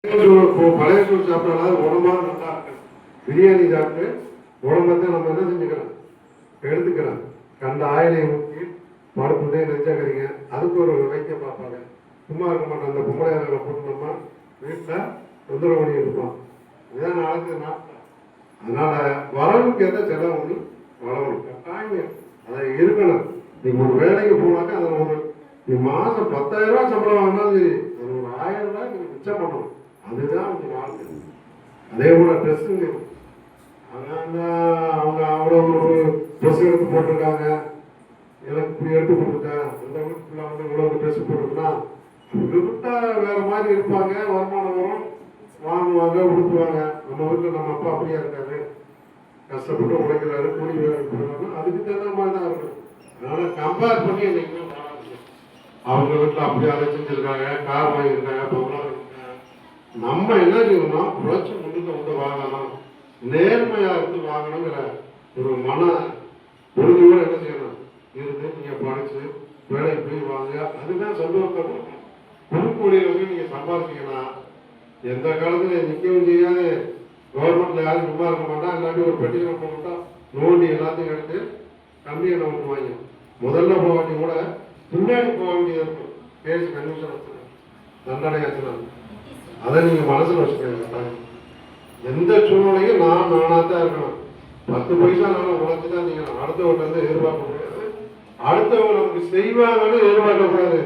பழைய சோறு சாப்பிட்டாலும் உடம்பா நல்லா இருக்கு. பிரியாணி சாப்பிட்டு உடம்பத்தை நம்ம என்ன செஞ்சுக்கிறோம், எடுத்துக்கிறோம். கண்ட ஆயிலை ஊற்றி மடுப்புட்டே நெஞ்சாக்கிறீங்க, அதுக்கு ஒரு வைத்தியம் பார்ப்பாங்க. சும்மா இருக்க மாட்டோம். அந்த பொம்பளை போட்டு நம்ம வீட்டில் தொந்தரவு பண்ணி இருப்போம். இதுதான் நடக்குது நாட்டில். அதனால வரவுக்கு எந்த செலவு வளரும் கட்டாயம் அதை இருக்கணும். நீங்க ஒரு வேலைக்கு போனாக்கா அதில் ஒரு நீ மாதம் 10,000 ரூபா சம்பளம் வாங்கினாலும் சரி, அது ஒரு 1000 ரூபாய் நீங்க மிச்சம் பண்ணணும். அதுதான் உங்க வாழ்க்கை. அதே போல ட்ரெஸ்ஸுங்க, அவங்க அவ்வளோ ஒரு ட்ரெஸ் எடுத்து போட்டிருக்காங்க, எனக்கு இப்படி எடுத்து கொடுத்துட்டேன், அந்த வீட்டுக்குள்ள வந்து இவ்வளோ ட்ரெஸ் போட்டுருக்குன்னா விட்டா வேற மாதிரி இருப்பாங்க. வருமானம் வரும், வாங்குவாங்க, உடுத்துவாங்க. நம்ம வீட்டில் நம்ம அப்பா அப்படியே இருக்காரு, கஷ்டப்பட்டு உழைக்கிறாரு, கூலி வேலை, அதுக்கு தகுந்த மாதிரி தான் இருக்கும். அதனால கம்பேர் பண்ணி இன்னைக்கு அவங்க வீட்டில் அப்படி அதை செஞ்சிருக்காங்க, கார் வாங்கியிருக்காங்க, பொருளாக இருக்காங்க. நம்ம என்ன செய்யணும், உழைச்சி முன்னுக்கு வந்து வாங்கணும், நேர்மையா இருந்து வாங்கணுங்கிற ஒரு மன உறுதியோடு என்ன செய்யணும் இருந்து நீங்க படிச்சு வேலைக்கு போய் வாங்க. அதுதான் சந்தோஷத்தை கொடுக்கும். புதுக்கூலியில போய் நீங்க சம்பாதிச்சீங்கன்னா எந்த காலத்துல நிற்கவும் செய்யாது. கவர்மெண்ட்ல யாரும் சும்மா இருக்க மாட்டா. இல்லாட்டி ஒரு பெட்டிஷன் போட்டா நோண்டி எல்லாத்தையும் எடுத்து கம்பி எண்ணெய் விட்டுவாங்க. முதல்ல போக வேண்டிய கூட பின்னாடி போக வேண்டியது இருக்கும். கேஸ் கன்விஷன் தண்டனை ஆச்சுன்னா அதை நீங்க மனசுல வச்சுக்கோங்க. எந்த சூழ்நிலையும் நானாத்தான் இருக்கணும். 10 பைசா நானும் உழைச்சுதான் நீங்க அடுத்தவங்க வந்து எதிர்பார்க்க முடியாது. அடுத்தவங்க நமக்கு செய்வாங்கன்னு எதிர்பார்க்க கூடாது.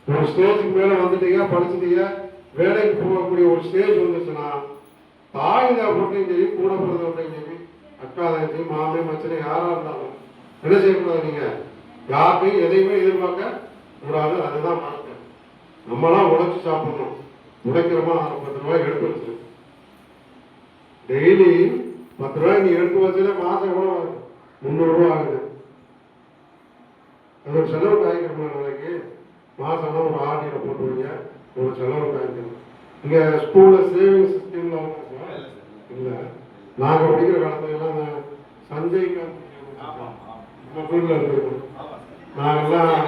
ஒரு ஸ்டேஜுக்கு மேல வந்துட்டீங்க, படிச்சுட்டீங்க, வேலைக்கு போகக்கூடிய ஒரு ஸ்டேஜ் வந்துச்சுன்னா தாய்தா போட்டையும் சரி, கூட பிறந்தவட்டையும் சரி, அக்கா தங்கச்சி, மாமே மச்சனை யாரா இருந்தாலும் என்ன செய்யக்கூடாது, நீங்க யாருக்கையும் எதையுமே எதிர்பார்க்க கூடாது. அதுதான் வாழ்க்கை. நம்மளாம் உழைச்சு சாப்பிடணும். உழைக்கிறோமா 10 ரூபாய் எடுத்து வச்சு டெய்லி 10 ரூபாய் நீ எடுத்து வச்சுன்னா மாசம் எவ்வளவு ஆகுது? 300 ரூபா ஆகுது. அது ஒரு செலவு காய்க்கிறோம். நாளைக்கு மாசம் ஒரு ஆர்டியில போட்டுருவீங்க, ஒரு செலவு காய்க்கணும். இங்க ஸ்கூல்ல சேவிங்ஸ் ஸ்கீம்ல இல்ல. நாங்க படிக்கிற காலத்துல எல்லாம் சஞ்சய் ஸ்கூல்ல இருந்திருக்கோம். நாங்கெல்லாம்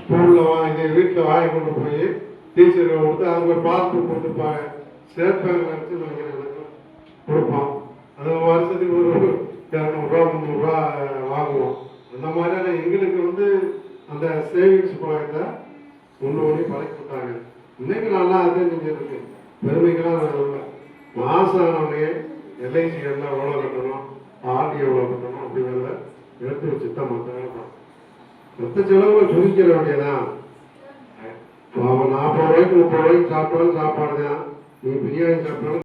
ஸ்கூல்ல வாங்கி வீட்டுல வாங்கி கொண்டு போய் டீச்சர்கள் கொடுத்து அதுக்கு ஒரு பாஸ்புக் கொடுத்துருப்பாங்க. ஸ்டேட் பேங்க்ல வச்சு நாங்கள் கொடுப்போம். அது வருஷத்துக்கு ஒரு 200 ரூபா 300 ரூபா வாங்குவோம். அந்த மாதிரியான எங்களுக்கு வந்து அந்த சேவிங்ஸ் பழக்கத்தை ஒன்று பழக்கி கொடுத்தாங்க. இன்னைக்கு நல்லா அதே நீங்க இருக்கு. பெருமைக்கெல்லாம் நான் சொல்ல, மாசம் ஆனவனே எல்ஐசி எல்லாம் எவ்வளோ கட்டணும், ஆர்டி எவ்வளோ கட்டணும் அப்படிங்கிறத எடுத்து வச்சு தான் மற்ற செலவுகளை சுருக்கிற வேண்டியதான். 40 ரூபாய்க்கு 30 ரூபாய்க்கு சாப்பிட்டாலும் சாப்பாடு தான். நீ பிரியாணி சாப்பிட்டாலும்